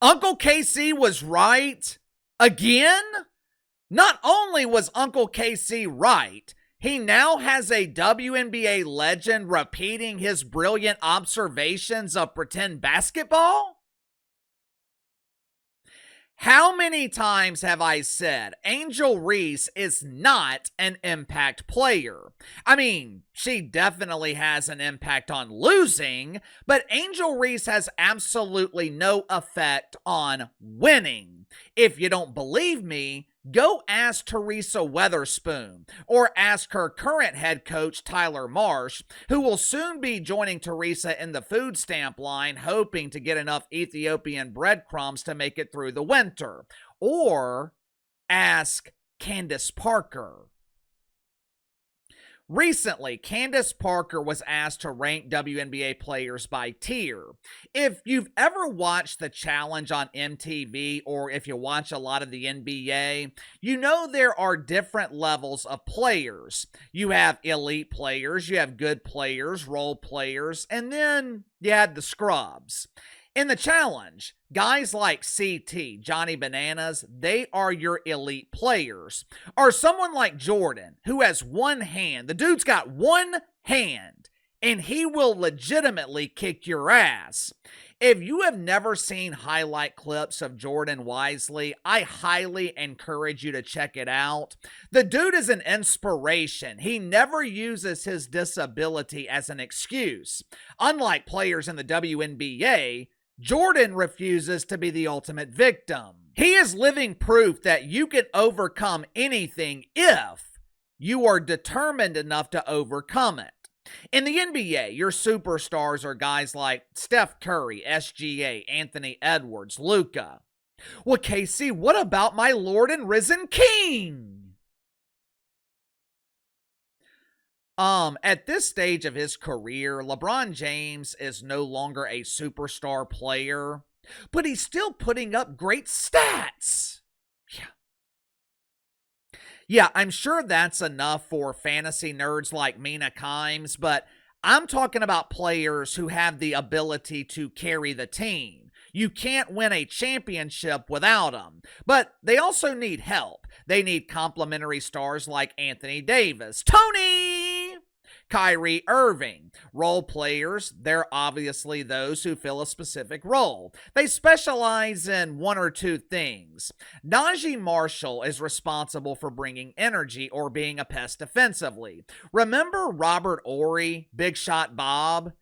Uncle KC was right again? Not only was Uncle KC right, he now has a WNBA legend repeating his brilliant observations of pretend basketball? How many times have I said Angel Reese is not an impact player? I mean, she definitely has an impact on losing, but Angel Reese has absolutely no effect on winning. If you don't believe me, go ask Teresa Weatherspoon or ask her current head coach, Tyler Marsh, who will soon be joining Teresa in the food stamp line, hoping to get enough Ethiopian breadcrumbs to make it through the winter. Or ask Candace Parker. Recently, Candace Parker was asked to rank WNBA players by tier. If you've ever watched The Challenge on MTV, or if you watch a lot of the NBA, you know there are different levels of players. You have elite players, you have good players, role players, and then you have the scrubs. In The Challenge, guys like CT, Johnny Bananas, they are your elite players. Or someone like Jordan, who has one hand. The dude's got one hand, and he will legitimately kick your ass. If you have never seen highlight clips of Jordan Wisely, I highly encourage you to check it out. The dude is an inspiration. He never uses his disability as an excuse. Unlike players in the WNBA, Jordan refuses to be the ultimate victim. He is living proof that you can overcome anything if you are determined enough to overcome it. In the NBA, your superstars are guys like Steph Curry, SGA, Anthony Edwards, Luka. Well, KC, what about my Lord and Risen King? At this stage of his career, LeBron James is no longer a superstar player, but he's still putting up great stats. Yeah, I'm sure that's enough for fantasy nerds like Mina Kimes, but I'm talking about players who have the ability to carry the team. You can't win a championship without them, but they also need help. They need complementary stars like Anthony Davis, Kyrie Irving. Role players, they're obviously those who fill a specific role. They specialize in one or two things. Najee Marshall is responsible for bringing energy or being a pest defensively. Remember Robert Horry, Big Shot Bob?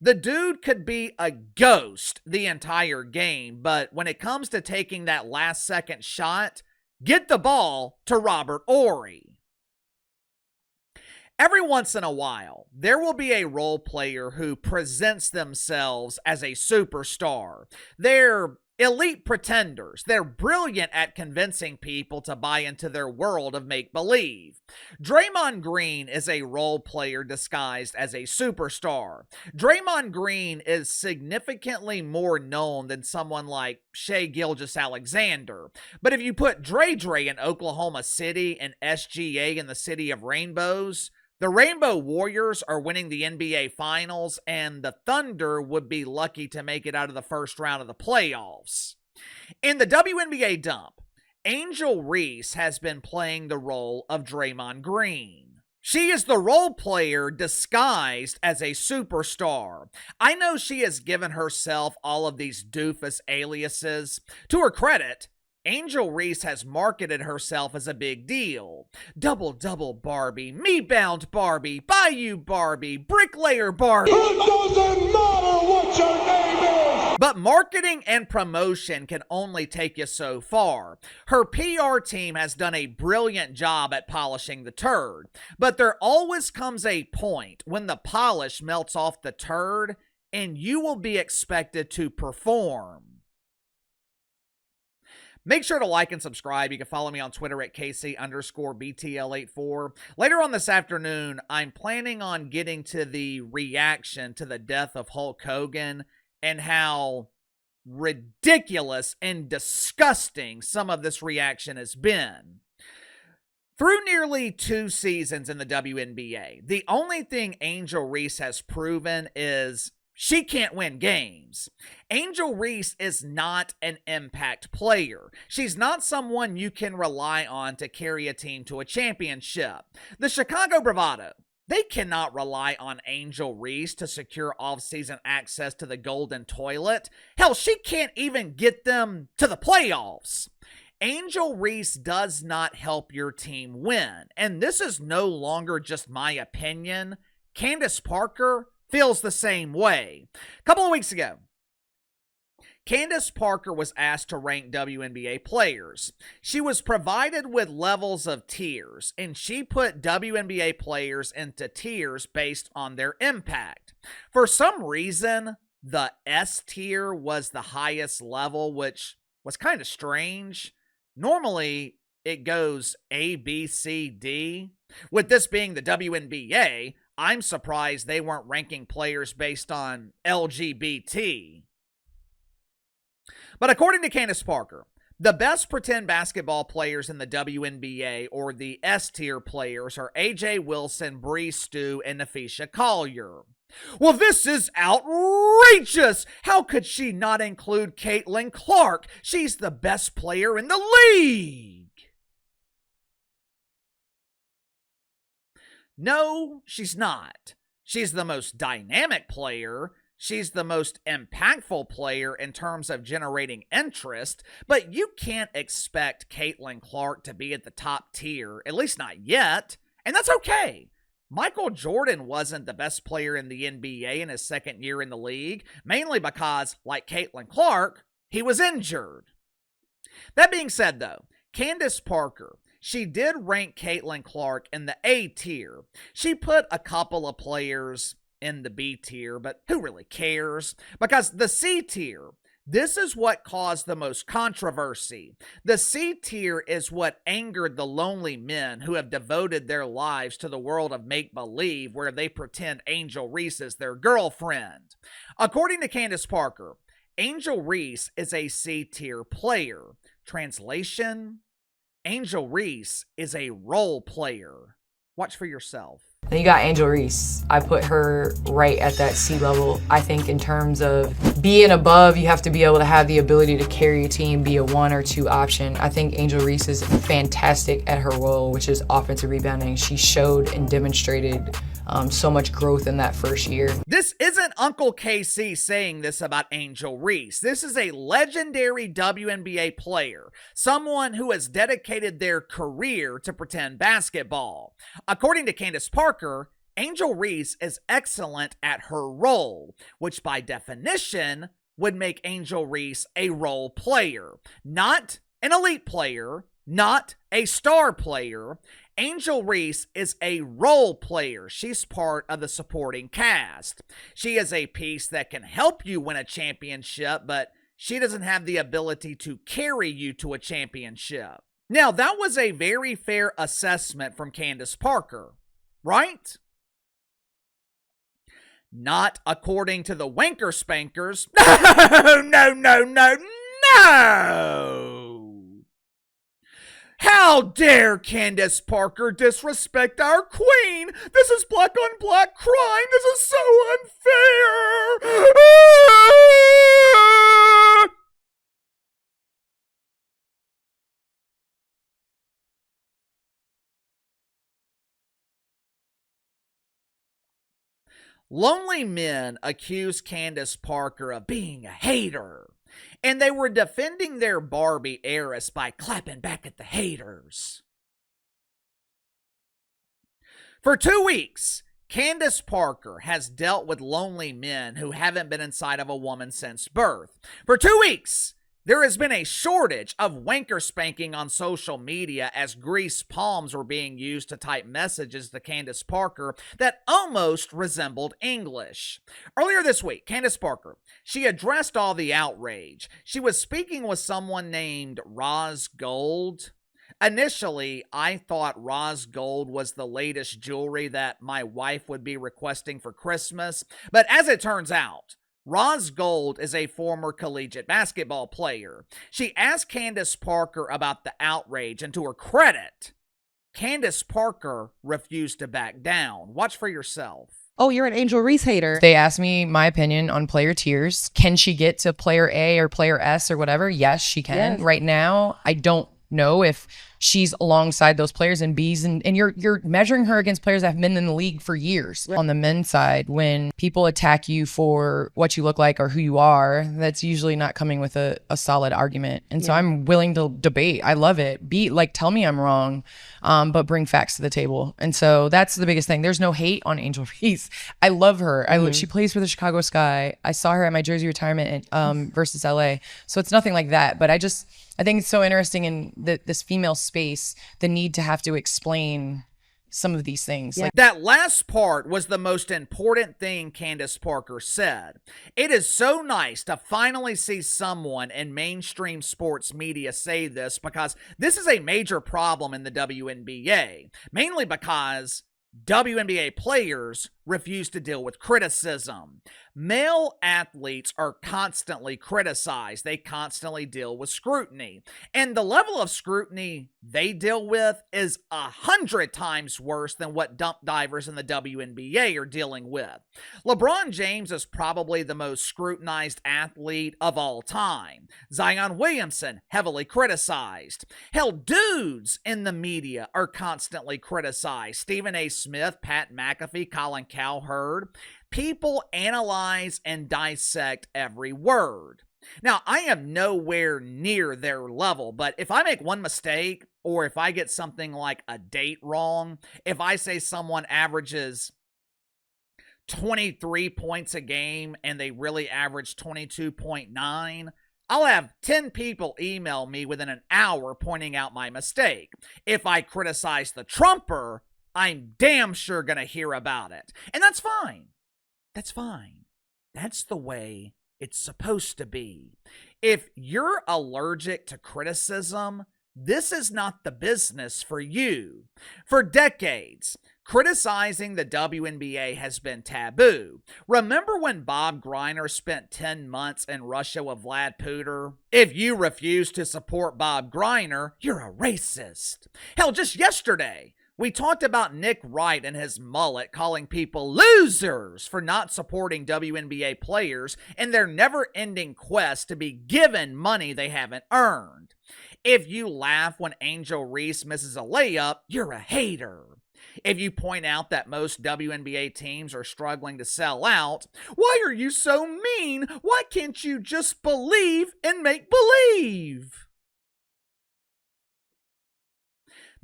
The dude could be a ghost the entire game, but when it comes to taking that last second shot, get the ball to Robert Horry. Every once in a while, there will be a role player who presents themselves as a superstar. They're elite pretenders. They're brilliant at convincing people to buy into their world of make-believe. Draymond Green is a role player disguised as a superstar. Draymond Green is significantly more known than someone like Shai Gilgeous-Alexander. But if you put Dre in Oklahoma City and SGA in the City of Rainbows, the Rainbow Warriors are winning the NBA Finals, and the Thunder would be lucky to make it out of the first round of the playoffs. In the WNBA dump, Angel Reese has been playing the role of Draymond Green. She is the role player disguised as a superstar. I know she has given herself all of these doofus aliases. To her credit, Angel Reese has marketed herself as a big deal. Double Barbie, me-bound Barbie, Bayou Barbie, Bricklayer Barbie. It doesn't matter what your name is! But marketing and promotion can only take you so far. Her PR team has done a brilliant job at polishing the turd. But there always comes a point when the polish melts off the turd and you will be expected to perform. Make sure to like and subscribe. You can follow me on Twitter at KC_BTL84. Later on this afternoon, I'm planning on getting to the reaction to the death of Hulk Hogan and how ridiculous and disgusting some of this reaction has been. Through nearly 2 seasons in the WNBA, the only thing Angel Reese has proven is she can't win games. Angel Reese is not an impact player. She's not someone you can rely on to carry a team to a championship. The Chicago Bravado, they cannot rely on Angel Reese to secure off-season access to the Golden Toilet. Hell, she can't even get them to the playoffs. Angel Reese does not help your team win. And this is no longer just my opinion. Candace Parker feels the same way. A couple of weeks ago, Candace Parker was asked to rank WNBA players. She was provided with levels of tiers, and she put WNBA players into tiers based on their impact. For some reason, the S tier was the highest level, which was kind of strange. Normally, it goes A, B, C, D. With this being the WNBA, I'm surprised they weren't ranking players based on LGBT. But according to Candace Parker, the best pretend basketball players in the WNBA, or the S-tier players, are AJ Wilson, Bree Stu, and Nafisha Collier. Well, this is outrageous! How could she not include Caitlin Clark? She's the best player in the league! No, she's not. She's the most dynamic player. She's the most impactful player in terms of generating interest, but you can't expect Caitlin Clark to be at the top tier, at least not yet, and that's okay. Michael Jordan wasn't the best player in the NBA in his second year in the league, mainly because, like Caitlin Clark, he was injured. That being said, though, Candace Parker, she did rank Caitlin Clark in the A tier. She put a couple of players in the B tier, but who really cares? Because the C tier, this is what caused the most controversy. The C tier is what angered the lonely men who have devoted their lives to the world of make-believe, where they pretend Angel Reese is their girlfriend. According to Candace Parker, Angel Reese is a C tier player. Translation: Angel Reese is a role player. Watch for yourself. Then you got Angel Reese. I put her right at that C level. I think in terms of being above, you have to be able to have the ability to carry a team, be a 1 or 2 option. I think Angel Reese is fantastic at her role, which is offensive rebounding. She showed and demonstrated so much growth in that first year. This isn't Uncle KC saying this about Angel Reese. This is a legendary WNBA player, someone who has dedicated their career to pretend basketball. According to Candace Parker, Angel Reese is excellent at her role, which by definition would make Angel Reese a role player, not an elite player, not a star player. Angel Reese is a role player. She's part of the supporting cast. She is a piece that can help you win a championship, but she doesn't have the ability to carry you to a championship. Now, that was a very fair assessment from Candace Parker, right? Not according to the Wanker Spankers. No! How dare Candace Parker disrespect our queen? This is black on black crime. This is so unfair. Lonely men accuse Candace Parker of being a hater, and they were defending their Barbie heiress by clapping back at the haters. For 2 weeks, Candace Parker has dealt with lonely men who haven't been inside of a woman since birth. For 2 weeks, there has been a shortage of wanker spanking on social media as grease palms were being used to type messages to Candace Parker that almost resembled English. Earlier this week, Candace Parker, she addressed all the outrage. She was speaking with someone named Roz Gold. Initially, I thought Roz Gold was the latest jewelry that my wife would be requesting for Christmas, but as it turns out, Roz Gold is a former collegiate basketball player. She asked Candace Parker about the outrage, and to her credit, Candace Parker refused to back down. Watch for yourself. oh, you're an Angel Reese hater. They asked me my opinion on player tiers. Can she get to player A or player S or whatever? Yes, she can. Yes. Right now, I don't know if she's alongside those players in B's, and you're measuring her against players that have been in the league for years. On the men's side, when people attack you for what you look like or who you are, that's usually not coming with a solid argument. And so I'm willing to debate. I love it. Tell me I'm wrong, but bring facts to the table. And so that's the biggest thing. There's no hate on Angel Reese. I love her. She plays for the Chicago Sky. I saw her at my jersey retirement versus LA. So it's nothing like that. But I think it's so interesting in this female space, the need to have to explain some of these things. Yeah. That last part was the most important thing Candace Parker said. It is so nice to finally see someone in mainstream sports media say this, because this is a major problem in the WNBA, mainly because WNBA players refuse to deal with criticism. Male athletes are constantly criticized. They constantly deal with scrutiny. And the level of scrutiny they deal with is 100 times worse than what dump divers in the WNBA are dealing with. LeBron James is probably the most scrutinized athlete of all time. Zion Williamson, heavily criticized. Hell, dudes in the media are constantly criticized. Stephen A. Smith, Pat McAfee, Colin Cowherd. People analyze and dissect every word. Now, I am nowhere near their level, but if I make one mistake, or if I get something like a date wrong, if I say someone averages 23 points a game and they really average 22.9, I'll have 10 people email me within an hour pointing out my mistake. If I criticize the Trumper, I'm damn sure going to hear about it. And that's fine. That's fine. That's the way it's supposed to be. If you're allergic to criticism, this is not the business for you. For decades, criticizing the WNBA has been taboo. Remember when Bob Greiner spent 10 months in Russia with Vlad Putin? If you refuse to support Bob Greiner, you're a racist. Hell, just yesterday, we talked about Nick Wright and his mullet calling people losers for not supporting WNBA players in their never-ending quest to be given money they haven't earned. If you laugh when Angel Reese misses a layup, you're a hater. If you point out that most WNBA teams are struggling to sell out, why are you so mean? Why can't you just believe and make believe?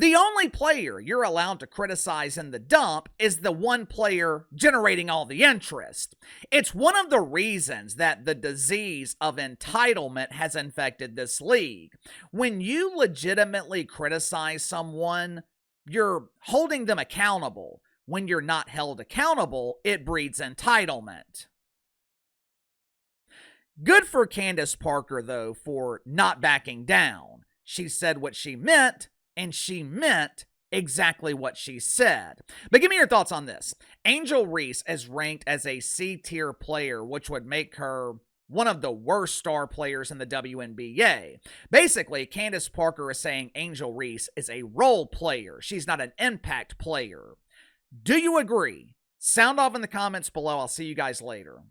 The only player you're allowed to criticize in the dump is the one player generating all the interest. It's one of the reasons that the disease of entitlement has infected this league. When you legitimately criticize someone, you're holding them accountable. When you're not held accountable, it breeds entitlement. Good for Candace Parker, though, for not backing down. She said what she meant, and she meant exactly what she said. But give me your thoughts on this. Angel Reese is ranked as a C-tier player, which would make her one of the worst star players in the WNBA. Basically, Candace Parker is saying Angel Reese is a role player. She's not an impact player. Do you agree? Sound off in the comments below. I'll see you guys later.